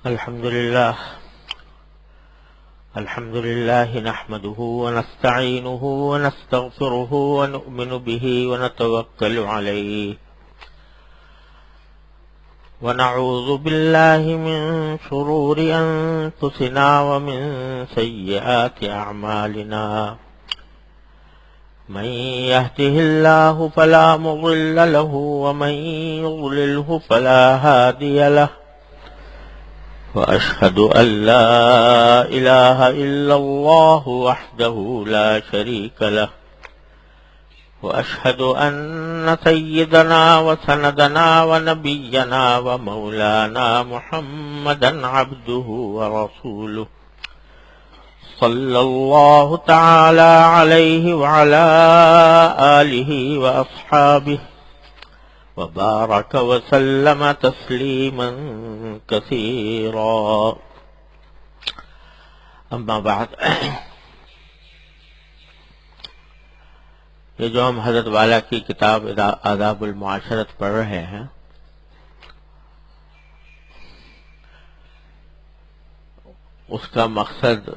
الحمد لله نحمده ونستعينه ونستغفره ونؤمن به ونتوكل عليه ونعوذ بالله من شرور أنفسنا ومن سيئات أعمالنا من يهده الله فلا مضل له ومن يضلله فلا هادي له وأشهد أن لا إله إلا الله وحده لا شريك له وأشهد أن سيدنا وسندنا ونبينا ومولانا محمدا عبده ورسوله صلى الله تعالى عليه وعلى آله وأصحابه وبارك وسلم تسليما كثيرا اما بعد یہ جو ہم حضرت والا کی کتاب آداب المعاشرت پڑھ رہے ہیں، اس کا مقصد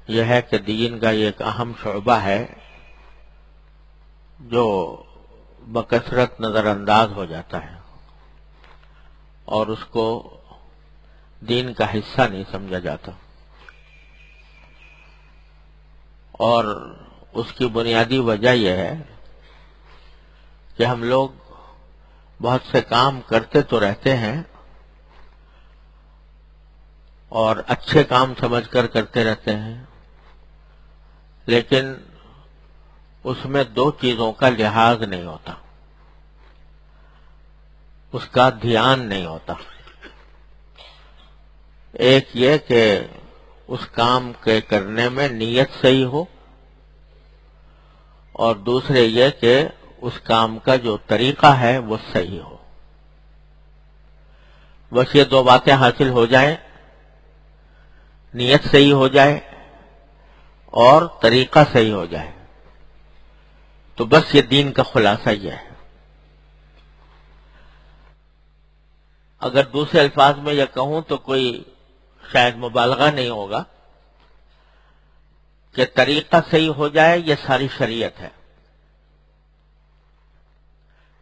یہ ہے کہ دین کا یہ ایک اہم شعبہ ہے جو بکثرت نظر انداز ہو جاتا ہے اور اس کو دین کا حصہ نہیں سمجھا جاتا، اور اس کی بنیادی وجہ یہ ہے کہ ہم لوگ بہت سے کام کرتے تو رہتے ہیں اور اچھے کام سمجھ کر کرتے رہتے ہیں، لیکن اس میں دو چیزوں کا لحاظ نہیں ہوتا، اس کا دھیان نہیں ہوتا۔ ایک یہ کہ اس کام کے کرنے میں نیت صحیح ہو، اور دوسرے یہ کہ اس کام کا جو طریقہ ہے وہ صحیح ہو۔ بس یہ دو باتیں حاصل ہو جائیں، نیت صحیح ہو جائے اور طریقہ صحیح ہو جائے، تو بس یہ دین کا خلاصہ یہ ہے۔ اگر دوسرے الفاظ میں یہ کہوں تو کوئی شاید مبالغہ نہیں ہوگا کہ طریقہ صحیح ہو جائے، یہ ساری شریعت ہے۔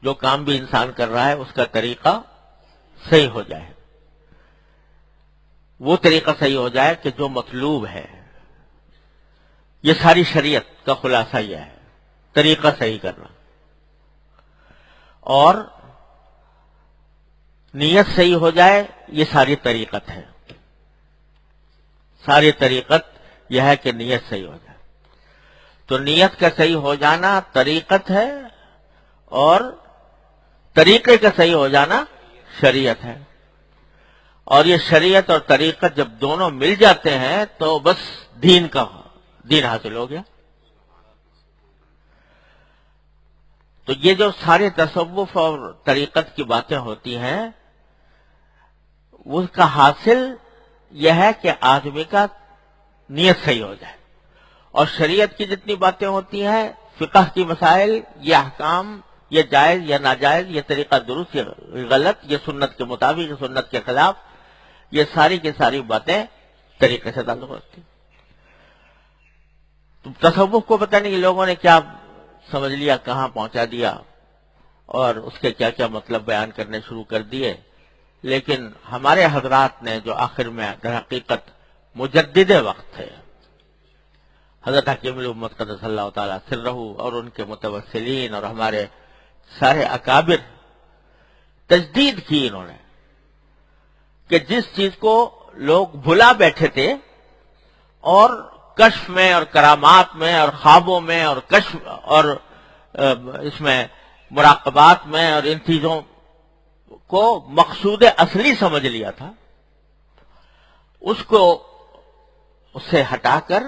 جو کام بھی انسان کر رہا ہے اس کا طریقہ صحیح ہو جائے، وہ طریقہ صحیح ہو جائے کہ جو مطلوب ہے، یہ ساری شریعت کا خلاصہ یہ ہے، طریقہ صحیح کرنا۔ اور نیت صحیح ہو جائے، یہ ساری طریقت ہے۔ ساری طریقت یہ ہے کہ نیت صحیح ہو جائے، تو نیت کا صحیح ہو جانا طریقت ہے، اور طریقے کا صحیح ہو جانا شریعت ہے۔ اور یہ شریعت اور طریقت جب دونوں مل جاتے ہیں تو بس دین حاصل ہو گیا۔ تو یہ جو سارے تصوف اور طریقت کی باتیں ہوتی ہیں، اس کا حاصل یہ ہے کہ آدمی کا نیت صحیح ہو جائے۔ اور شریعت کی جتنی باتیں ہوتی ہیں، فقہ کی مسائل، یہ احکام، یہ جائز یا ناجائز، یہ طریقہ درست یا غلط، یہ سنت کے مطابق یا سنت کے خلاف، یہ ساری کی ساری باتیں طریقے سے تعلق رکھتی ہیں۔ تو تصوف کو پتہ نہیں کہ لوگوں نے کیا سمجھ لیا، کہاں پہنچا دیا، اور اس کے کیا کیا مطلب بیان کرنے شروع کر دیے۔ لیکن ہمارے حضرات نے جو آخر میں در حقیقت مجدد وقت تھے، حضرت حکیم الامت قدس اللہ تعالیٰ سرہ اور ان کے متوسلین اور ہمارے سارے اکابر، تجدید کی انہوں نے کہ جس چیز کو لوگ بھلا بیٹھے تھے، اور کشف میں اور کرامات میں اور خوابوں میں اور کشف اور اس میں مراقبات میں اور ان چیزوں کو مقصود اصلی سمجھ لیا تھا، اس کو اس سے ہٹا کر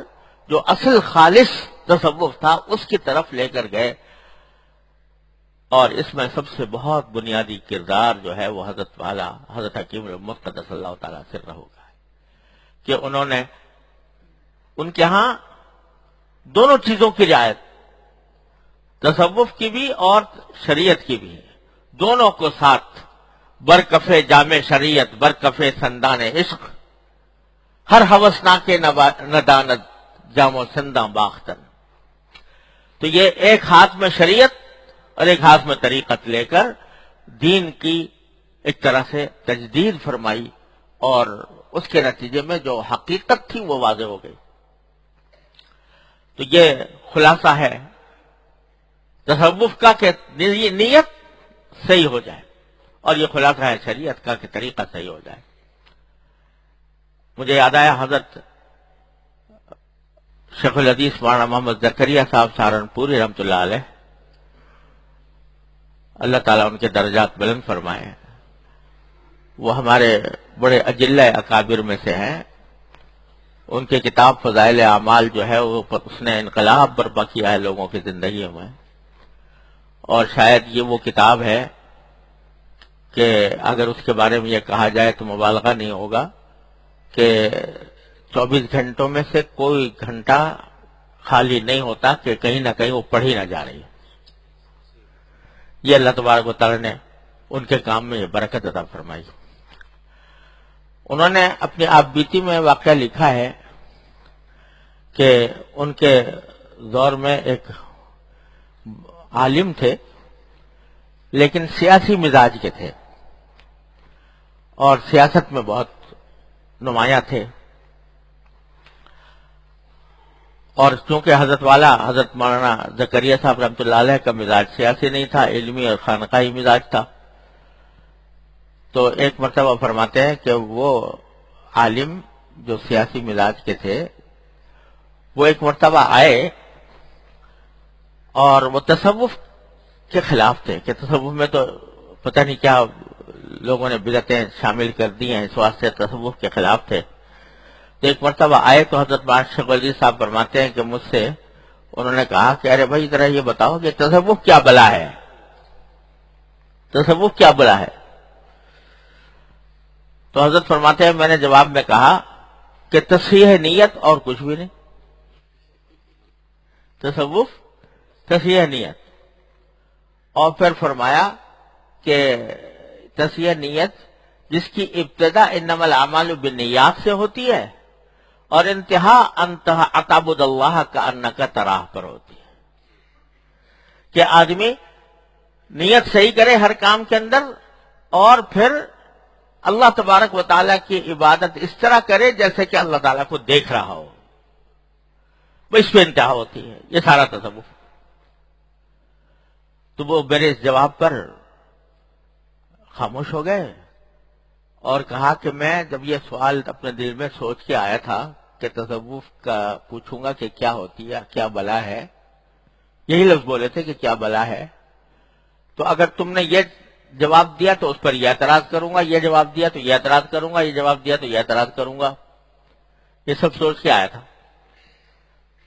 جو اصل خالص تصوف تھا اس کی طرف لے کر گئے۔ اور اس میں سب سے بہت بنیادی کردار جو ہے وہ حضرت والا حضرت حکیم الامت قدس اللہ تعالیٰ سرہ کا ہے، کہ انہوں نے ان کے ہاں دونوں چیزوں کی رعایت، تصوف کی بھی اور شریعت کی بھی، دونوں کو ساتھ برکف جام شریعت برکف سندان عشق، ہر ہوسناک ندانت جام و سنداں باختن. تو یہ ایک ہاتھ میں شریعت اور ایک ہاتھ میں طریقت لے کر دین کی ایک طرح سے تجدید فرمائی، اور اس کے نتیجے میں جو حقیقت تھی وہ واضح ہو گئی. تو یہ خلاصہ ہے تصوف کا کہ نیت صحیح ہو جائے، اور یہ خلاصہ ہے شریعت کا کہ طریقہ صحیح ہو جائے. مجھے یاد آیا حضرت شیخ الحدیث مولانا محمد زکریا صاحب سہارنپوری رحمۃ اللہ علیہ، اللہ تعالیٰ ان کے درجات بلند فرمائے، وہ ہمارے بڑے اجلہ اکابر میں سے ہیں. ان کی کتاب فضائل اعمال جو ہے وہ اس نے انقلاب برپا کیا ہے لوگوں کی زندگیوں میں، اور شاید یہ وہ کتاب ہے کہ اگر اس کے بارے میں یہ کہا جائے تو مبالغہ نہیں ہوگا کہ 24 گھنٹوں میں سے کوئی گھنٹہ خالی نہیں ہوتا کہ کہیں نہ کہیں وہ پڑھی نہ جا رہی ہے. یہ اللہ تبارک و تعالی نے ان کے کام میں یہ برکت عطا فرمائی. انہوں نے اپنی آپ بیتی میں واقعہ لکھا ہے کہ ان کے دور میں ایک عالم تھے لیکن سیاسی مزاج کے تھے اور سیاست میں بہت نمایاں تھے. اور چونکہ حضرت والا حضرت مولانا زکریا صاحب رحمۃ اللہ علیہ کا مزاج سیاسی نہیں تھا، علمی اور خانقاہی مزاج تھا، تو ایک مرتبہ فرماتے ہیں کہ وہ عالم جو سیاسی مزاج کے تھے وہ ایک مرتبہ آئے اور وہ تصوف کے خلاف تھے کہ تصوف میں تو پتہ نہیں کیا لوگوں نے بدعتیں شامل کر دی ہیں، اس واسطے تصوف کے خلاف تھے. تو ایک مرتبہ آئے تو حضرت مولانا شیخ العزیز صاحب فرماتے ہیں کہ مجھ سے انہوں نے کہا کہ ارے بھائی ذرا یہ بتاؤ کہ تصوف کیا بلا ہے، تصوف کیا بلا ہے. تو حضرت فرماتے ہیں میں نے جواب میں کہا کہ تصحیح نیت اور کچھ بھی نہیں. تصوف تصحیح نیت. اور پھر فرمایا کہ تصحیح نیت جس کی ابتدا انما الاعمال بالنیات سے ہوتی ہے اور انتہا تعبد اللہ کانک تراہ پر ہوتی ہے، کہ آدمی نیت صحیح کرے ہر کام کے اندر اور پھر اللہ تبارک و تعالیٰ کی عبادت اس طرح کرے جیسے کہ اللہ تعالیٰ کو دیکھ رہا ہو، اس پہ انتہا ہوتی ہے. یہ سارا تصوف. تو وہ میرے اس جواب پر خاموش ہو گئے اور کہا کہ میں جب یہ سوال اپنے دل میں سوچ کے آیا تھا کہ تصوف کا پوچھوں گا کہ کیا ہوتی ہے، کیا بلا ہے، یہی لفظ بولے تھے کہ کیا بلا ہے، تو اگر تم نے یہ جواب دیا تو اس پر یہ اعتراض کروں گا، یہ جواب دیا تو یہ اعتراض کروں گا، یہ جواب دیا تو یہ اعتراض کروں گا. یہ سب سوچ کے آیا تھا،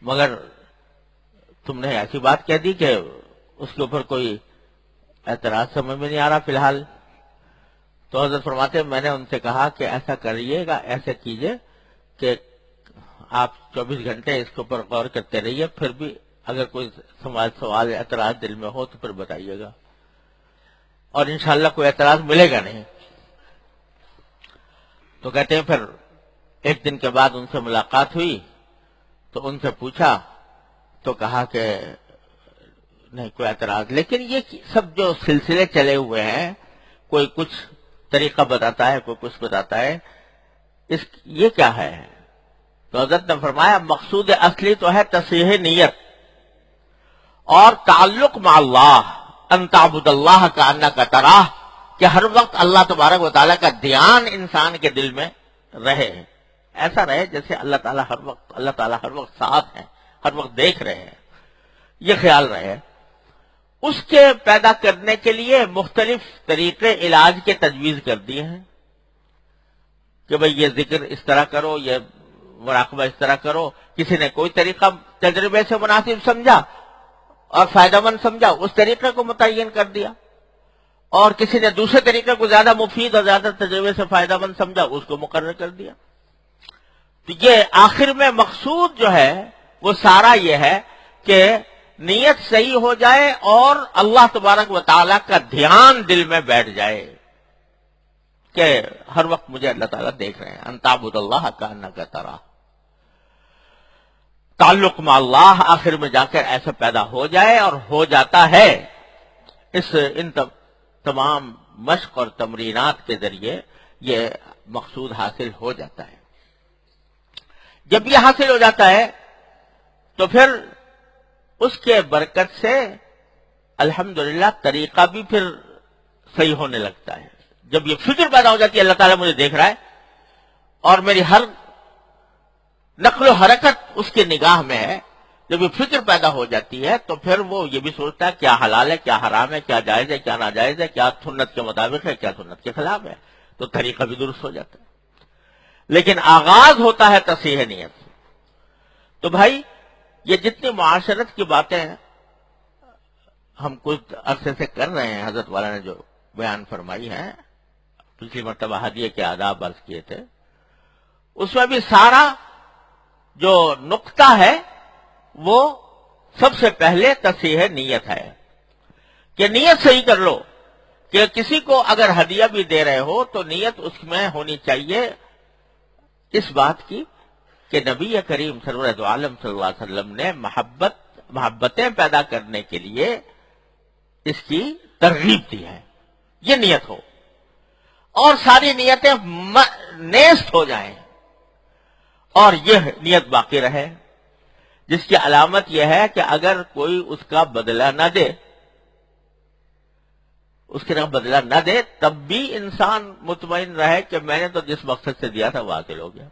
مگر تم نے ایسی بات کہہ دی کہ اس کے اوپر کوئی اعتراض سمجھ میں نہیں آ رہا فی الحال. تو حضرت فرماتے ہیں میں نے ان سے کہا کہ ایسا کریے گا، ایسا کیجئے کہ آپ 24 گھنٹے اس کے اوپر غور کرتے رہیے، پھر بھی اگر کوئی سوال اعتراض دل میں ہو تو پھر بتائیے گا، اور انشاءاللہ کوئی اعتراض ملے گا نہیں. تو کہتے ہیں پھر ایک دن کے بعد ان سے ملاقات ہوئی تو ان سے پوچھا تو کہا کہ نہیں کوئی اعتراض. لیکن یہ سب جو سلسلے چلے ہوئے ہیں، کوئی کچھ طریقہ بتاتا ہے، کوئی کچھ بتاتا ہے، یہ کیا ہے؟ تو حضرت نے فرمایا مقصود اصلی تو ہے تصحیح نیت اور تعلق مع اللہ، ان تعبد اللہ کانک تراہ، کہ ہر وقت اللہ تبارک و تعالیٰ کا دھیان انسان کے دل میں رہے، ایسا رہے جیسے اللہ تعالیٰ ہر وقت ساتھ ہیں، ہر وقت دیکھ رہے ہیں، یہ خیال رہے. اس کے پیدا کرنے کے لیے مختلف طریقے علاج کے تجویز کر دیے ہیں کہ بھئی یہ ذکر اس طرح کرو، یہ مراقبہ اس طرح کرو. کسی نے کوئی طریقہ تجربے سے مناسب سمجھا اور فائدہ مند سمجھا، اس طریقے کو متعین کر دیا، اور کسی نے دوسرے طریقے کو زیادہ مفید اور زیادہ تجربے سے فائدہ مند سمجھا، اس کو مقرر کر دیا. تو یہ آخر میں مقصود جو ہے وہ سارا یہ ہے کہ نیت صحیح ہو جائے اور اللہ تبارک و تعالیٰ کا دھیان دل میں بیٹھ جائے. کہ ہر وقت مجھے اللہ تعالیٰ دیکھ رہے ہیں. ان تعبد اللہ کأنک تراہ. تعلق مع اللہ آخر میں جا کر ایسا پیدا ہو جائے اور ہو جاتا ہے. ان تمام مشق اور تمرینات کے ذریعے یہ مقصود حاصل ہو جاتا ہے. جب یہ حاصل ہو جاتا ہے تو پھر اس کے برکت سے الحمدللہ طریقہ بھی پھر صحیح ہونے لگتا ہے. جب یہ فکر پیدا ہو جاتی ہے اللہ تعالیٰ مجھے دیکھ رہا ہے اور میری ہر نقل و حرکت اس کی نگاہ میں ہے، جب یہ فکر پیدا ہو جاتی ہے تو پھر وہ یہ بھی سوچتا ہے کیا حلال ہے، کیا حرام ہے، کیا جائز ہے، کیا ناجائز ہے، کیا سنت کے مطابق ہے، کیا سنت کے خلاف ہے. تو طریقہ بھی درست ہو جاتا ہے. لیکن آغاز ہوتا ہے تصحیح نیت سے. تو بھائی یہ جتنی معاشرت کی باتیں ہم کچھ عرصے سے کر رہے ہیں، حضرت والا نے جو بیان فرمائی ہے، پچھلی مرتبہ ہدیے کے آداب عرض کیے تھے، اس میں بھی سارا جو نقطہ ہے وہ سب سے پہلے تصحیح نیت ہے کہ نیت صحیح کر لو. کہ کسی کو اگر ہدیہ بھی دے رہے ہو تو نیت اس میں ہونی چاہیے اس بات کی کہ نبی کریم سرورت عالم صلی اللہ علیہ وسلم نے محبتیں پیدا کرنے کے لیے اس کی ترغیب دی ہے. یہ نیت ہو اور ساری نیتیں نیست ہو جائیں اور یہ نیت باقی رہے، جس کی علامت یہ ہے کہ اگر کوئی اس کا بدلہ نہ دے، اس کے نام بدلہ نہ دے، تب بھی انسان مطمئن رہے کہ میں نے تو جس مقصد سے دیا تھا وہ حاصل ہو گیا،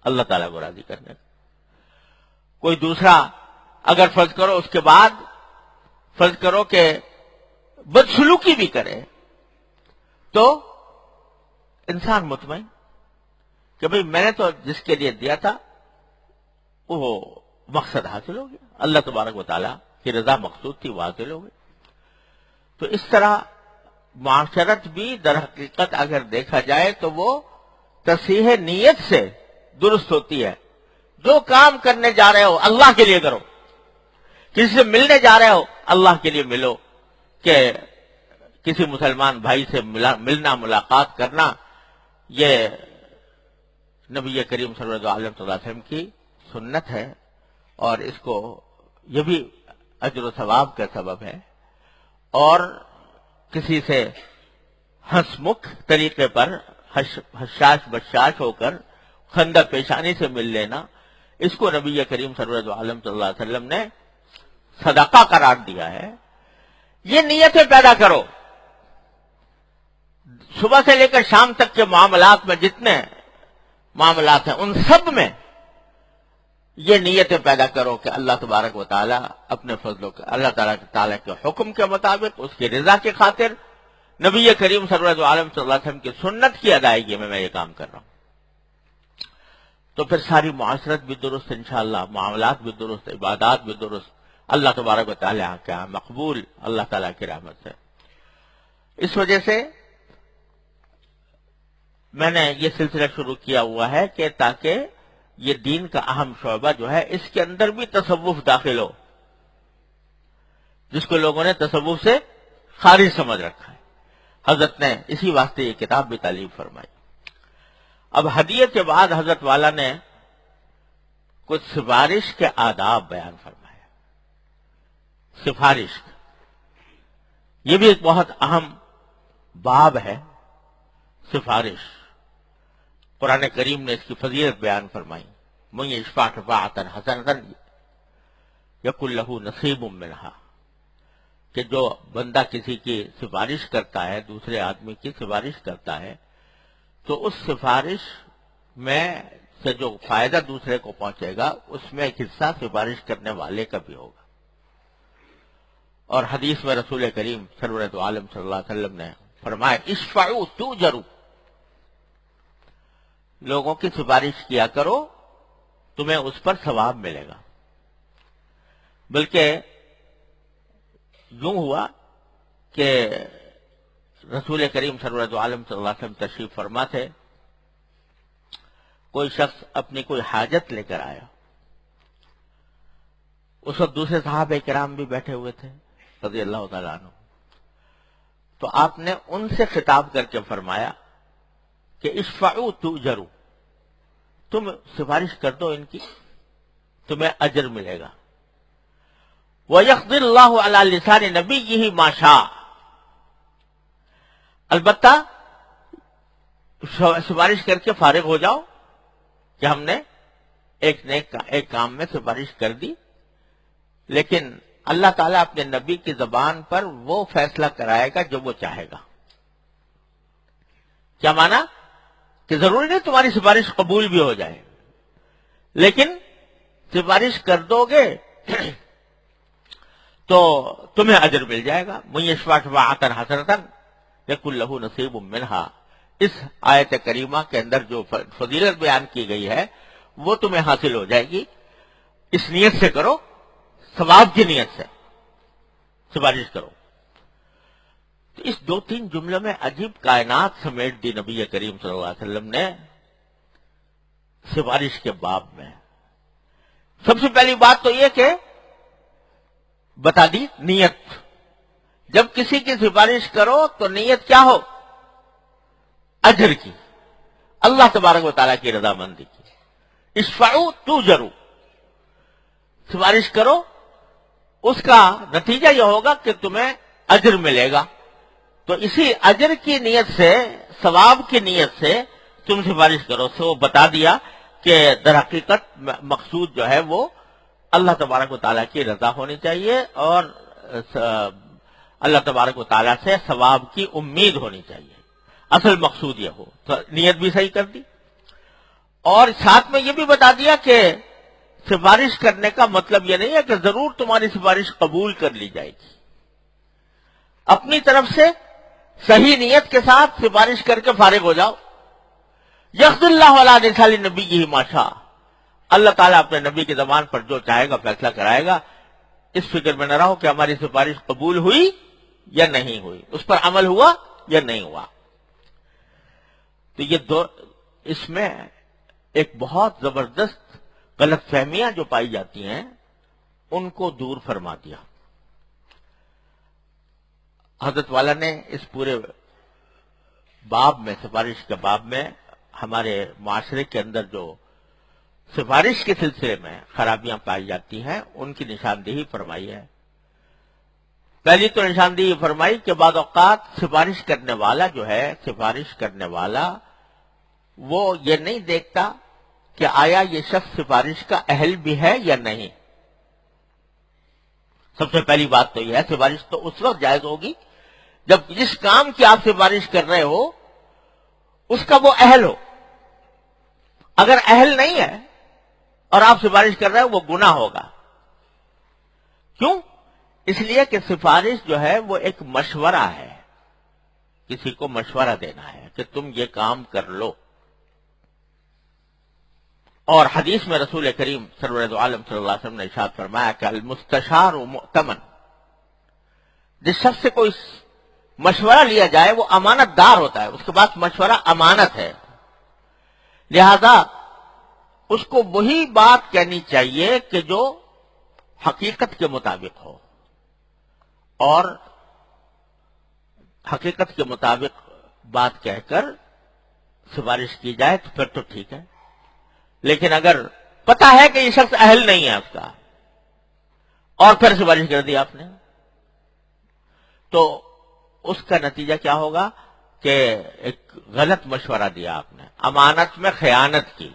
اللہ تعالیٰ کو راضی کرنے. کوئی دوسرا اگر فرض کرو اس کے بعد فرض کرو کہ بدسلوکی بھی کرے تو انسان مطمئن کہ بھئی میں نے تو جس کے لیے دیا تھا وہ مقصد حاصل ہو گیا، اللہ تبارک و تعالیٰ کی رضا مقصود تھی وہ حاصل ہو گئی. تو اس طرح معاشرت بھی در حقیقت اگر دیکھا جائے تو وہ تصحیح نیت سے درست ہوتی ہے. جو کام کرنے جا رہے ہو اللہ کے لیے کرو، کسی سے ملنے جا رہے ہو اللہ کے لیے ملو. کہ کسی مسلمان بھائی سے ملنا ملاقات کرنا یہ نبی کریم صلی اللہ علیہ وسلم کی سنت ہے اور اس کو یہ بھی اجر و ثواب کا سبب ہے. اور کسی سے ہنس مکھ طریقے پر حشاش بشاش ہو کر خندہ پیشانی سے مل لینا، اس کو نبی کریم صلی اللہ علیہ وسلم نے صدقہ قرار دیا ہے. یہ نیتیں پیدا کرو. صبح سے لے کر شام تک کے معاملات میں جتنے معاملات ہیں ان سب میں یہ نیتیں پیدا کرو کہ اللہ تبارک و تعالیٰ اپنے فضل اللہ تعالیٰ کے حکم کے مطابق اس کی رضا کی خاطر نبی کریم صلی اللہ علیہ وسلم کی سنت کی ادائیگی میں یہ کام کر رہا ہوں. تو پھر ساری معاشرت بھی درست انشاءاللہ، معاملات بھی درست، عبادات بھی درست، اللہ تبارک و تعالیٰ کا مقبول اللہ تعالیٰ کی رحمت سے. اس وجہ سے میں نے یہ سلسلہ شروع کیا ہوا ہے کہ تاکہ یہ دین کا اہم شعبہ جو ہے اس کے اندر بھی تصوف داخل ہو، جس کو لوگوں نے تصوف سے خارج سمجھ رکھا ہے. حضرت نے اسی واسطے یہ کتاب بھی تالیف فرمائی. اب ہدیت کے بعد حضرت والا نے کچھ سفارش کے آداب بیان فرمائے. سفارش یہ بھی ایک بہت اہم باب ہے. سفارش قرآن کریم نے اس کی فضیلت بیان فرمائی. من یشفع شفاعۃ حسنۃ یکن لہ نصیب منہا، کہ جو بندہ کسی کی سفارش کرتا ہے، دوسرے آدمی کی سفارش کرتا ہے، تو اس سفارش میں سے جو فائدہ دوسرے کو پہنچے گا اس میں ایک حصہ سفارش کرنے والے کا بھی ہوگا. اور حدیث میں رسول کریم سرورت عالم صلی اللہ علیہ وسلم نے فرمایا اشفعوا تؤجروا، لوگوں کی سفارش کیا کرو تمہیں اس پر ثواب ملے گا. بلکہ یوں ہوا کہ رسول کریم سرورت عالم صلی اللہ علیہ وسلم تشریف فرما تھے. کوئی شخص اپنی کوئی حاجت لے کر آیا. اس وقت دوسرے صحابہ کرام بھی بیٹھے ہوئے تھے رضی اللہ تعالیٰ عنہ. تو آپ نے ان سے خطاب کر کے فرمایا کہ اشفعوا تؤجروا، تم سفارش کر دو ان کی، تمہیں اجر ملے گا. وَيَقْضِي اللَّهُ عَلَى لِسَانِ نَبِيِّهِ مَا شَاءَ، البتہ سفارش کر کے فارغ ہو جاؤ کہ ہم نے ایک کام میں سفارش کر دی، لیکن اللہ تعالیٰ اپنے نبی کی زبان پر وہ فیصلہ کرائے گا جو وہ چاہے گا. کیا مانا؟ کہ ضروری نہیں تمہاری سفارش قبول بھی ہو جائے، لیکن سفارش کر دو گے تو تمہیں اجر مل جائے گا. مَن یشفع شفاعۃ حسنۃ یکن لہ نصیب منہا، اس آیت کریمہ کے اندر جو فضیلت بیان کی گئی ہے وہ تمہیں حاصل ہو جائے گی. اس نیت سے کرو، ثواب کی نیت سے سفارش کرو. تو اس 2-3 جملوں میں عجیب کائنات سمیٹ دی نبی کریم صلی اللہ علیہ وسلم نے سفارش کے باب میں. سب سے پہلی بات تو یہ کہ بتا دی نیت. جب کسی کی سفارش کرو تو نیت کیا ہو؟ اجر کی، اللہ تبارک و تعالیٰ کی رضامندی کی. اشفعوا تؤجروا، سفارش کرو، اس کا نتیجہ یہ ہوگا کہ تمہیں اجر ملے گا. تو اسی اجر کی نیت سے، ثواب کی نیت سے تم سفارش کرو. سو بتا دیا کہ در حقیقت مقصود جو ہے وہ اللہ تبارک و تعالیٰ کی رضا ہونی چاہیے اور اللہ تبارک و تعالیٰ سے ثواب کی امید ہونی چاہیے. اصل مقصود یہ ہو تو نیت بھی صحیح کر دی. اور ساتھ میں یہ بھی بتا دیا کہ سفارش کرنے کا مطلب یہ نہیں ہے کہ ضرور تمہاری سفارش قبول کر لی جائے گی. اپنی طرف سے صحیح نیت کے ساتھ سفارش کر کے فارغ ہو جاؤ. یقضی اللہ علی لسان نبیہ ما شاء، اللہ تعالیٰ اپنے نبی کی زبان پر جو چاہے گا فیصلہ کرائے گا. اس فکر میں نہ رہو کہ ہماری سفارش قبول ہوئی یا نہیں ہوئی، اس پر عمل ہوا یا نہیں ہوا. تو یہ اس میں ایک بہت زبردست غلط فہمیاں جو پائی جاتی ہیں ان کو دور فرما دیا. حضرت والا نے اس پورے باب میں، سفارش کے باب میں، ہمارے معاشرے کے اندر جو سفارش کے سلسلے میں خرابیاں پائی جاتی ہیں ان کی نشاندہی فرمائی ہے. پہلی تو نشاندہی فرمائی کہ بعض اوقات سفارش کرنے والا جو ہے، سفارش کرنے والا وہ یہ نہیں دیکھتا کہ آیا یہ شخص سفارش کا اہل بھی ہے یا نہیں. سب سے پہلی بات تو یہ ہے، سفارش تو اس وقت جائز ہوگی جب جس کام کی آپ سفارش کر رہے ہو اس کا وہ اہل ہو. اگر اہل نہیں ہے اور آپ سفارش کر رہے ہو وہ گناہ ہوگا. کیوں؟ اس لیے کہ سفارش جو ہے وہ ایک مشورہ ہے، کسی کو مشورہ دینا ہے کہ تم یہ کام کر لو. اور حدیث میں رسول کریم سرور عالم صلی اللہ علیہ وسلم نے ارشاد فرمایا کہ المستشار مؤتمن، جس شخص سے کوئی مشورہ لیا جائے وہ امانت دار ہوتا ہے، اس کے پاس مشورہ امانت ہے. لہذا اس کو وہی بات کہنی چاہیے کہ جو حقیقت کے مطابق ہو، اور حقیقت کے مطابق بات کہہ کر سفارش کی جائے تو پھر تو ٹھیک ہے. لیکن اگر پتہ ہے کہ یہ شخص اہل نہیں ہے اس کا اور پھر سفارش کر دی آپ نے تو اس کا نتیجہ کیا ہوگا کہ ایک غلط مشورہ دیا آپ نے، امانت میں خیانت کی.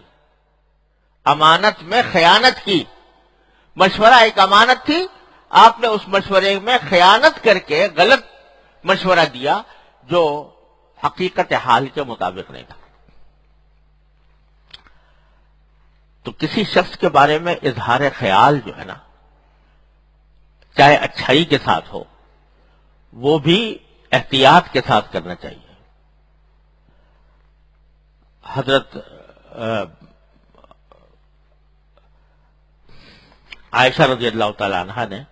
امانت میں خیانت کی. مشورہ ایک امانت تھی، آپ نے اس مشورے میں خیانت کر کے غلط مشورہ دیا جو حقیقت حال کے مطابق نہیں تھا. تو کسی شخص کے بارے میں اظہار خیال جو ہے نا، چاہے اچھائی کے ساتھ ہو، وہ بھی احتیاط کے ساتھ کرنا چاہیے. حضرت عائشہ رضی اللہ تعالی عنہا نے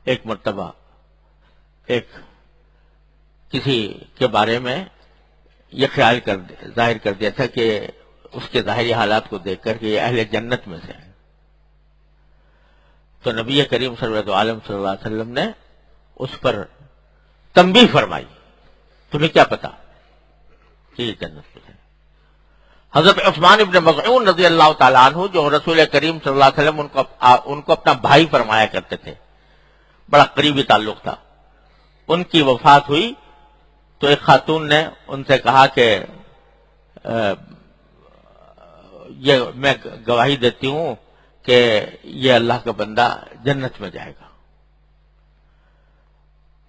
ایک مرتبہ کسی کے بارے میں یہ خیال ظاہر کر دیا تھا کہ اس کے ظاہری حالات کو دیکھ کر کہ یہ اہل جنت میں سے ہے. تو نبی کریم صلی اللہ علیہ وسلم نے اس پر تنبیہ فرمائی، تمہیں کیا پتا کہ یہ جنت میں ہے. حضرت عثمان ابن مظعون رضی اللہ تعالیٰ عنہ جو رسول کریم صلی اللہ علیہ وسلم ان کو اپنا بھائی فرمایا کرتے تھے، بڑا قریبی تعلق تھا، ان کی وفات ہوئی تو ایک خاتون نے ان سے کہا کہ یہ میں گواہی دیتی ہوں کہ یہ اللہ کا بندہ جنت میں جائے گا۔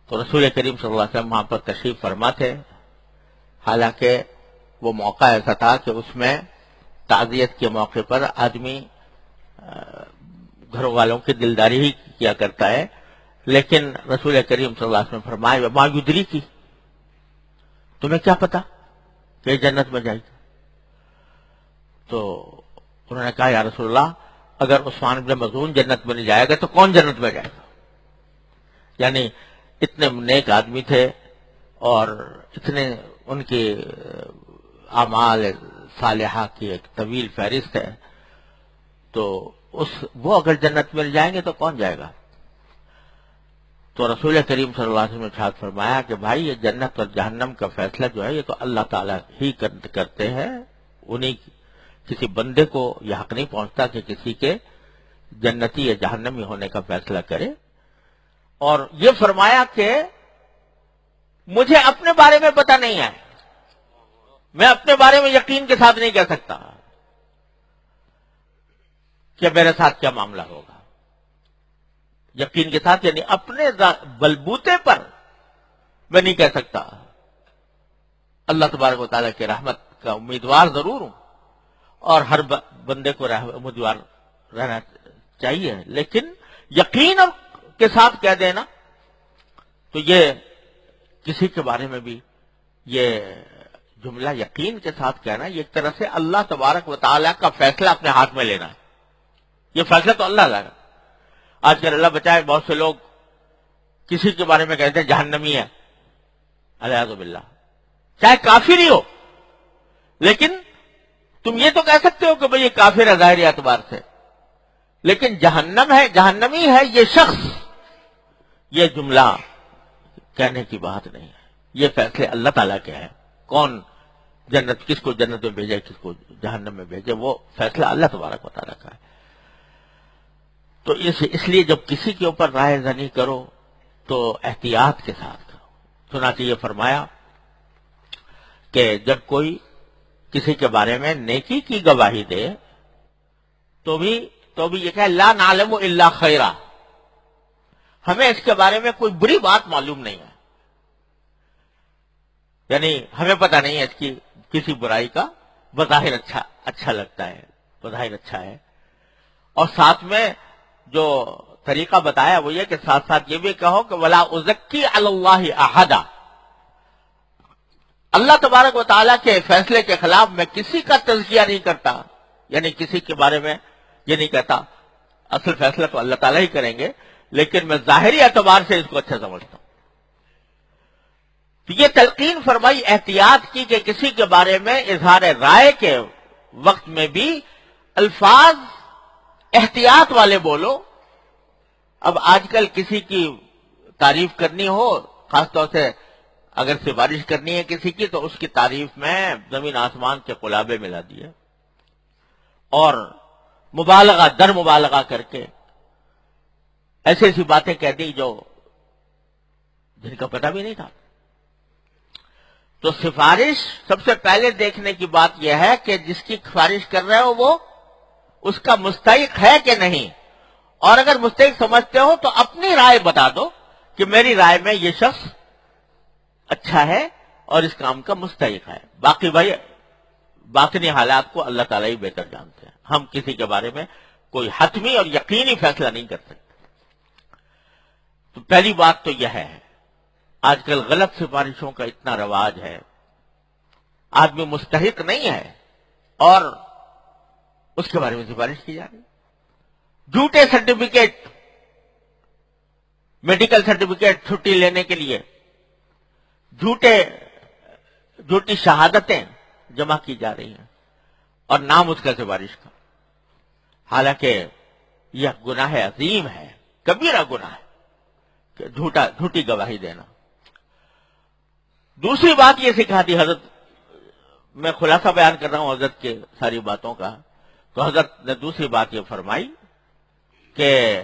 تو رسول کریم صلی اللہ علیہ وسلم وہاں پر تشریف فرما تھے، حالانکہ وہ موقع ایسا تھا کہ اس میں تعزیت کے موقع پر آدمی گھر والوں کی دلداری ہی کیا کرتا ہے، لیکن رسول کریم صلی اللہ علیہ وسلم فرمائے وما یدری کی، تمہیں کیا پتا کہ یہ جنت میں جائے گا؟ تو انہوں نے کہا یا رسول اللہ اگر عثمان بن مظعون جنت میں نہیں جائے گا تو کون جنت میں جائے گا؟ یعنی اتنے نیک آدمی تھے اور اتنے ان کے اعمال صالحہ کی ایک طویل فہرست ہے، تو وہ اگر جنت میں جائیں گے تو کون جائے گا؟ تو رسول کریم صلی اللہ علیہ وسلم نے ارشاد فرمایا کہ بھائی یہ جنت اور جہنم کا فیصلہ جو ہے یہ تو اللہ تعالیٰ ہی کرتے ہیں، انہیں کسی بندے کو یہ حق نہیں پہنچتا کہ کسی کے جنتی یا جہنمی ہونے کا فیصلہ کرے۔ اور یہ فرمایا کہ مجھے اپنے بارے میں پتہ نہیں ہے، میں اپنے بارے میں یقین کے ساتھ نہیں کہہ سکتا کہ میرے ساتھ کیا معاملہ ہوگا۔ یقین کے ساتھ یعنی اپنے بلبوتے پر میں نہیں کہہ سکتا، اللہ تبارک و تعالیٰ کی رحمت کا امیدوار ضرور ہوں اور ہر بندے کو امیدوار رہنا چاہیے، لیکن یقین کے ساتھ کہہ دینا تو یہ کسی کے بارے میں بھی یہ جملہ یقین کے ساتھ کہنا یہ ایک طرح سے اللہ تبارک و تعالیٰ کا فیصلہ اپنے ہاتھ میں لینا ہے۔ یہ فیصلہ تو اللہ لے گا۔ آج کل اللہ بچائے بہت سے لوگ کسی کے بارے میں کہتے ہیں جہنمی ہے، الیاذ باللہ، چاہے کافر ہی ہو، لیکن تم یہ تو کہہ سکتے ہو کہ بھئی یہ کافر ہے ظاہری اعتبار سے، لیکن جہنم ہے، جہنمی ہے یہ شخص، یہ جملہ کہنے کی بات نہیں ہے۔ یہ فیصلے اللہ تعالیٰ کے ہیں، کون جنت، کس کو جنت میں بھیجے کس کو جہنم میں بھیجے، وہ فیصلہ اللہ تبارک و تعالیٰ کا ہے۔ تو اس لیے جب کسی کے اوپر رائے زنی کرو تو احتیاط کے ساتھ کرو۔ چنانچہ یہ فرمایا کہ جب کوئی کسی کے بارے میں نیکی کی گواہی دے تو بھی یہ کہ لا نعلم الا خیرا، ہمیں اس کے بارے میں کوئی بری بات معلوم نہیں ہے، یعنی ہمیں پتہ نہیں ہے اس کی کسی برائی کا، بظاہر اچھا لگتا ہے، بظاہر اچھا ہے۔ اور ساتھ میں جو طریقہ بتایا وہ یہ کہ ساتھ ساتھ یہ بھی کہو کہ ولا ازکی علی اللہ احدا، اللہ تبارک و تعالیٰ کے فیصلے کے خلاف میں کسی کا تزکیہ نہیں کرتا، یعنی کسی کے بارے میں یہ نہیں کہتا، اصل فیصلہ تو اللہ تعالیٰ ہی کریں گے، لیکن میں ظاہری اعتبار سے اس کو اچھا سمجھتا ہوں۔ تو یہ تلقین فرمائی، احتیاط کی کہ کسی کے بارے میں اظہار رائے کے وقت میں بھی الفاظ احتیاط والے بولو۔ اب آج کل کسی کی تعریف کرنی ہو، خاص طور سے اگر سفارش کرنی ہے کسی کی، تو اس کی تعریف میں زمین آسمان کے قلابے ملا دیے اور مبالغہ در مبالغہ کر کے ایسی ایسی باتیں کہہ دی جن کا پتہ بھی نہیں تھا۔ تو سفارش سب سے پہلے دیکھنے کی بات یہ ہے کہ جس کی سفارش کر رہے ہو وہ اس کا مستحق ہے کہ نہیں، اور اگر مستحق سمجھتے ہو تو اپنی رائے بتا دو کہ میری رائے میں یہ شخص اچھا ہے اور اس کام کا مستحق ہے۔ باقی بھائی باطنی حالات کو اللہ تعالیٰ ہی بہتر جانتے ہیں، ہم کسی کے بارے میں کوئی حتمی اور یقینی فیصلہ نہیں کر سکتے۔ تو پہلی بات تو یہ ہے، آج کل غلط سفارشوں کا اتنا رواج ہے، آدمی مستحق نہیں ہے اور اس کے بارے میں سفارش کی جا رہی ہے۔ جھوٹے سرٹیفکیٹ، میڈیکل سرٹیفکیٹ چھٹی لینے کے لیے جھوٹی شہادتیں جمع کی جا رہی ہیں اور نام اس کا سفارش کا، حالانکہ یہ گناہ عظیم ہے، کبیرہ گناہ ہے کہ جھوٹی گواہی دینا۔ دوسری بات یہ سکھا دی حضرت میں خلاصہ بیان کر رہا ہوں حضرت کے ساری باتوں کا، تو حضرت نے دوسری بات یہ فرمائی کہ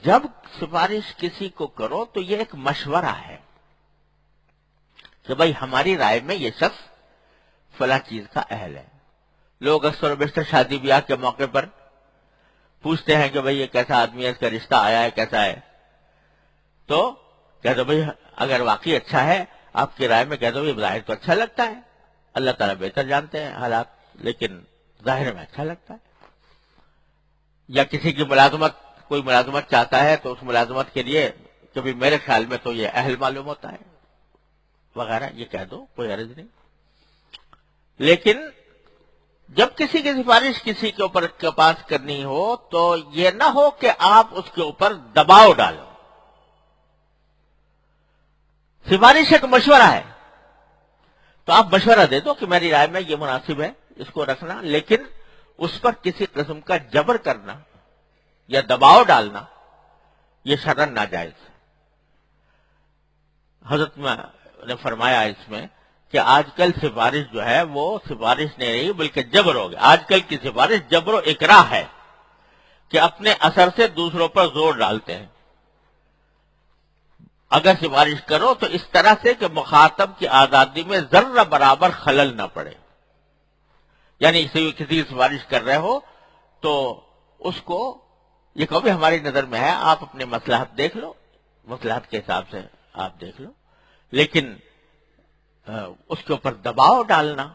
جب سفارش کسی کو کرو تو یہ ایک مشورہ ہے کہ بھائی ہماری رائے میں یہ شخص فلاں چیز کا اہل ہے۔ لوگ اکثر و بیشتر شادی بیاہ کے موقع پر پوچھتے ہیں کہ بھئی یہ کیسا آدمی ہے، اس کا رشتہ آیا ہے، کیسا ہے، تو کہہ دو بھئی اگر واقعی اچھا ہے آپ کی رائے میں کہہ دو یہ ظاہر تو اچھا لگتا ہے، اللہ تعالیٰ بہتر جانتے ہیں حالات، لیکن ظاہر میں اچھا لگتا ہے۔ یا کسی کی ملازمت، کوئی ملازمت چاہتا ہے تو اس ملازمت کے لیے کبھی میرے خیال میں تو یہ اہل معلوم ہوتا ہے وغیرہ، یہ کہہ دو، کوئی عرض نہیں۔ لیکن جب کسی کی سفارش کسی کے اوپر کے پاس کرنی ہو تو یہ نہ ہو کہ آپ اس کے اوپر دباؤ ڈالو۔ سفارش ایک مشورہ ہے تو آپ مشورہ دے دو کہ میری رائے میں یہ مناسب ہے، اس کو رکھنا، لیکن اس پر کسی قسم کا جبر کرنا یا دباؤ ڈالنا یہ شرعاً ناجائز ہے۔ حضرت نے فرمایا اس میں کہ آج کل سفارش جو ہے وہ سفارش نہیں رہی بلکہ جبر ہو گیا۔ آج کل کی سفارش جبر و اکراہ ہے کہ اپنے اثر سے دوسروں پر زور ڈالتے ہیں۔ اگر سفارش کرو تو اس طرح سے کہ مخاطب کی آزادی میں ذرہ برابر خلل نہ پڑے، یعنی کسی کی سفارش کر رہے ہو تو اس کو یہ کبھی ہماری نظر میں ہے، آپ اپنے مصلحت دیکھ لو، مصلحت کے حساب سے آپ دیکھ لو، لیکن اس کے اوپر دباؤ ڈالنا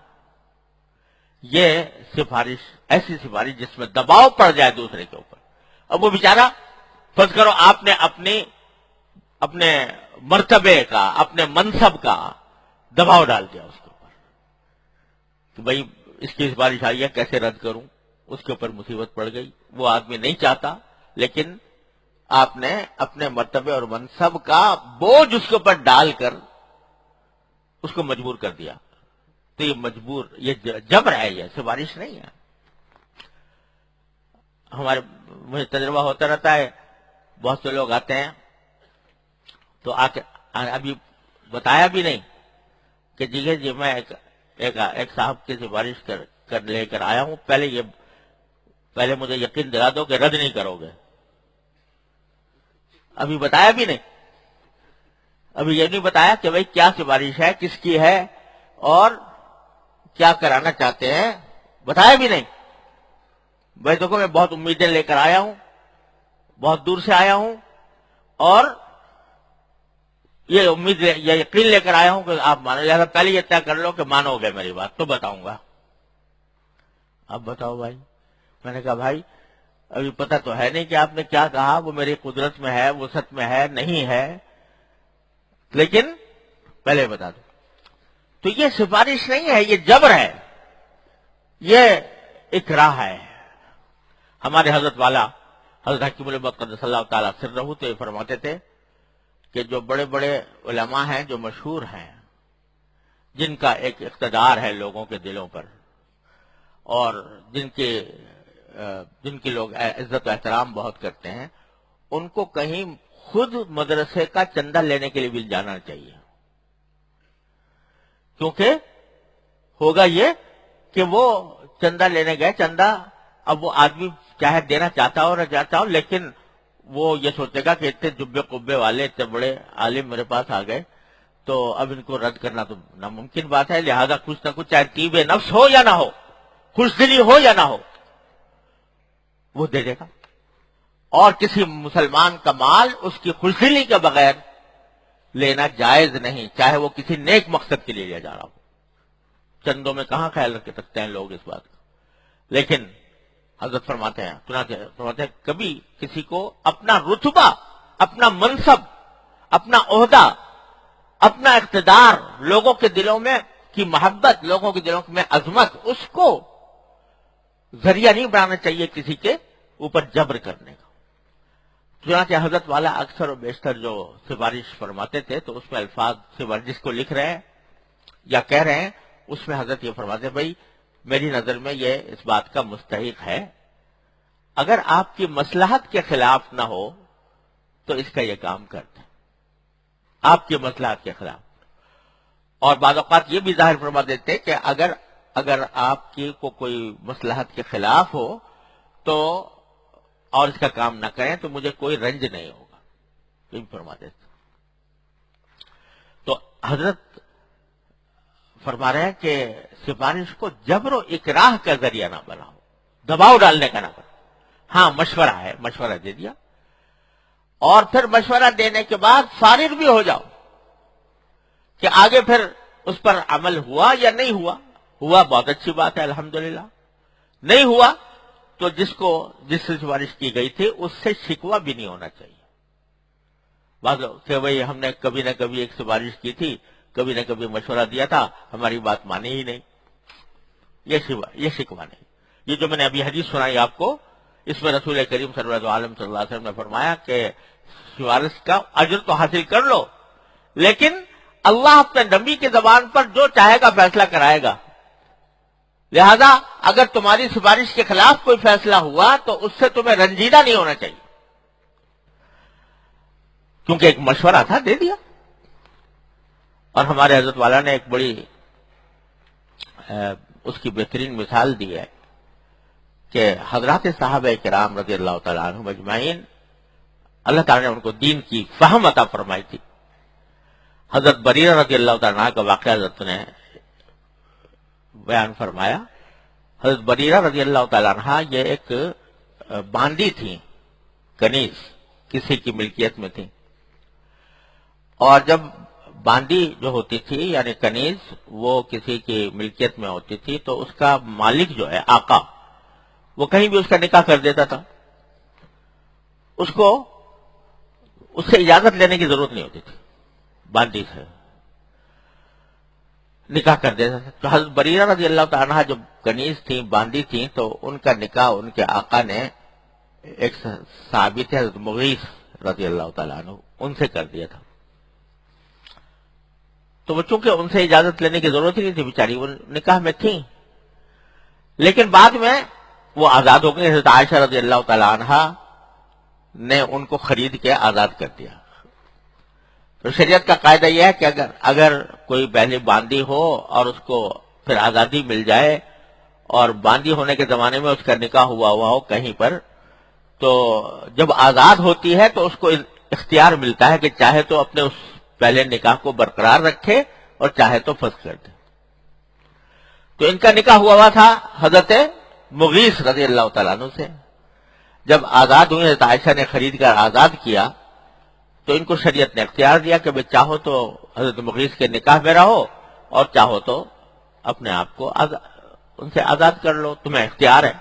یہ سفارش، ایسی سفارش جس میں دباؤ پڑ جائے دوسرے کے اوپر۔ اب وہ بیچارہ فرض کرو آپ نے اپنے مرتبے کا، اپنے منصب کا دباؤ ڈال دیا اس کے اوپر کہ بھئی اس کی سفارش آئی ہے کیسے رد کروں، اس کے اوپر مصیبت پڑ گئی، وہ آدمی نہیں چاہتا لیکن آپ نے اپنے مرتبے اور منصب کا بوجھ اس کے اوپر ڈال کر اس کو مجبور کر دیا، تو یہ جبر ہے، یہ سفارش نہیں ہے۔ مجھے تجربہ ہوتا رہتا ہے، بہت سے لوگ آتے ہیں تو ابھی بتایا بھی نہیں کہ جی میں ایک صاحب کی سفارش کر لے کر آیا ہوں، پہلے مجھے یقین دلا دو کہ رد نہیں کرو گے۔ ابھی بتایا بھی نہیں، ابھی یہ نہیں بتایا کہ بھئی کیا سفارش ہے، کس کی ہے اور کیا کرانا چاہتے ہیں، بتایا بھی نہیں۔ بھائی دیکھو میں بہت امیدیں لے کر آیا ہوں، بہت دور سے آیا ہوں، اور یہ امید یہ یقین لے کر آیا ہوں کہ آپ مانو، لہٰذا پہلے یہ طے کر لو کہ مانو گے میری بات تو بتاؤں گا۔ اب بتاؤ بھائی، میں نے کہا بھائی ابھی پتہ تو ہے نہیں کہ آپ نے کیا کہا، وہ میری قدرت میں ہے، وسعت میں ہے، نہیں ہے، لیکن پہلے بتا دو۔ تو یہ سفارش نہیں ہے، یہ جبر ہے، یہ اکراہ ہے۔ ہمارے حضرت والا حضرت حکیم الامت قدس اللہ تعالیٰ سرہ تو یہ فرماتے تھے کہ جو بڑے بڑے علماء ہیں، جو مشہور ہیں، جن کا ایک اقتدار ہے لوگوں کے دلوں پر، اور جن کی لوگ عزت و احترام بہت کرتے ہیں، ان کو کہیں خود مدرسے کا چندہ لینے کے لیے بھی جانا چاہیے، کیونکہ ہوگا یہ کہ وہ چندہ لینے گئے، چندہ اب وہ آدمی چاہے دینا چاہتا ہو نہ چاہتا ہو، لیکن وہ یہ سوچے گا کہ اتنے جبے قبے والے اتنے بڑے عالم میرے پاس آ گئے تو اب ان کو رد کرنا تو ناممکن بات ہے، لہذا کچھ نہ کچھ چاہے طیب نفس ہو یا نہ ہو، خوش دلی ہو یا نہ ہو، وہ دے دے گا۔ اور کسی مسلمان کا مال اس کی خوش دلی کے بغیر لینا جائز نہیں، چاہے وہ کسی نیک مقصد کے لیے لیا جا رہا ہو۔ چندوں میں کہاں خیال رکھ سکتے ہیں لوگ اس بات کا، لیکن حضرت فرماتے ہیں کبھی کسی کو اپنا رتبہ، اپنا منصب، اپنا عہدہ، اپنا اقتدار، لوگوں کے دلوں میں کی محبت، لوگوں کے دلوں میں عظمت، اس کو ذریعہ نہیں بنانا چاہیے کسی کے اوپر جبر کرنے کا۔ چنانچہ حضرت والا اکثر و بیشتر جو سفارش فرماتے تھے تو اس میں الفاظ سفارش جس کو لکھ رہے ہیں یا کہہ رہے ہیں، اس میں حضرت یہ فرماتے ہیں بھائی میری نظر میں یہ اس بات کا مستحق ہے، اگر آپ کی مصلحت کے خلاف نہ ہو تو اس کا یہ کام کرتے ہیں، آپ کی مصلحت کے خلاف۔ اور بعض اوقات یہ بھی ظاہر فرما دیتے کہ اگر اگر آپ کی کو کوئی مصلحت کے خلاف ہو تو اور اس کا کام نہ کریں تو مجھے کوئی رنج نہیں ہوگا، یہ فرما دیتے۔ تو حضرت فرما رہے ہیں کہ سفارش کو جبر و اکراہ کا ذریعہ نہ بناؤ، دباؤ ڈالنے کا نہ بناؤ۔ ہاں مشورہ ہے، مشورہ دے دیا، اور پھر مشورہ دینے کے بعد فارغ بھی ہو جاؤ کہ آگے پھر اس پر عمل ہوا یا نہیں ہوا بہت اچھی بات ہے الحمدللہ، نہیں ہوا تو جس سے سفارش کی گئی تھی اس سے شکوہ بھی نہیں ہونا چاہیے۔ بعض کہ بھئی ہم نے کبھی نہ کبھی ایک سفارش کی تھی، کبھی نہ کبھی مشورہ دیا تھا، ہماری بات مانی ہی نہیں، یہ شکوہ نہیں۔ یہ جو میں نے ابھی حدیث سنائی آپ کو، اس میں رسول کریم صلی اللہ علیہ وسلم نے فرمایا کہ سفارش کا اجر تو حاصل کر لو، لیکن اللہ اپنے نبی کی زبان پر جو چاہے گا فیصلہ کرائے گا، لہذا اگر تمہاری سفارش کے خلاف کوئی فیصلہ ہوا تو اس سے تمہیں رنجیدہ نہیں ہونا چاہیے، کیونکہ ایک مشورہ تھا، دے دیا۔ اور ہمارے حضرت والا نے ایک بڑی اس کی بہترین مثال دی ہے کہ حضرات صحابہ کرام رضی اللہ تعالیٰ عنہم اجمعین، اللہ تعالیٰ نے ان کو دین کی فہم عطا فرمائی تھی۔ حضرت بریرہ رضی اللہ تعالیٰ عنہ کا واقعہ حضرت نے بیان فرمایا۔ حضرت بریرہ رضی اللہ تعالیٰ عنہ یہ ایک باندی تھی، کنیز، کسی کی ملکیت میں تھی، اور جب باندی جو ہوتی تھی یعنی کنیز وہ کسی کی ملکیت میں ہوتی تھی تو اس کا مالک جو ہے آقا، وہ کہیں بھی اس کا نکاح کر دیتا تھا، اس کو اس سے اجازت لینے کی ضرورت نہیں ہوتی تھی، باندی سے نکاح کر دیتا تھا۔ تو حضرت بریرہ رضی اللہ تعالیٰ عنہ جب کنیز تھی، باندی تھی، تو ان کا نکاح ان کے آقا نے ایک صحابی تھے حضرت مغیث رضی اللہ تعالیٰ عنہ، ان سے کر دیا تھا۔ تو وہ چونکہ ان سے اجازت لینے کی ضرورت ہی نہیں تھی، بیچاری وہ نکاح میں تھیں، لیکن بعد میں وہ آزاد ہو گئی۔ حضرت عائشہ رضی اللہ تعالیٰ عنہ نے ان کو خرید کے آزاد کر دیا۔ تو شریعت کا قاعدہ یہ ہے کہ اگر کوئی پہلے باندی ہو اور اس کو پھر آزادی مل جائے، اور باندی ہونے کے زمانے میں اس کا نکاح ہوا ہو کہیں پر، تو جب آزاد ہوتی ہے تو اس کو اختیار ملتا ہے کہ چاہے تو اپنے اس پہلے نکاح کو برقرار رکھے اور چاہے تو فسخ کر دے۔ تو ان کا نکاح ہوا تھا حضرت مغیث رضی اللہ تعالیٰ عنہ سے۔ جب آزاد ہوئی، حضرت عائشہ نے خرید کر آزاد کیا، تو ان کو شریعت نے اختیار دیا کہ بھئی چاہو تو حضرت مغیث کے نکاح میں رہو اور چاہو تو اپنے آپ کو ان سے آزاد کر لو، تمہیں اختیار ہے،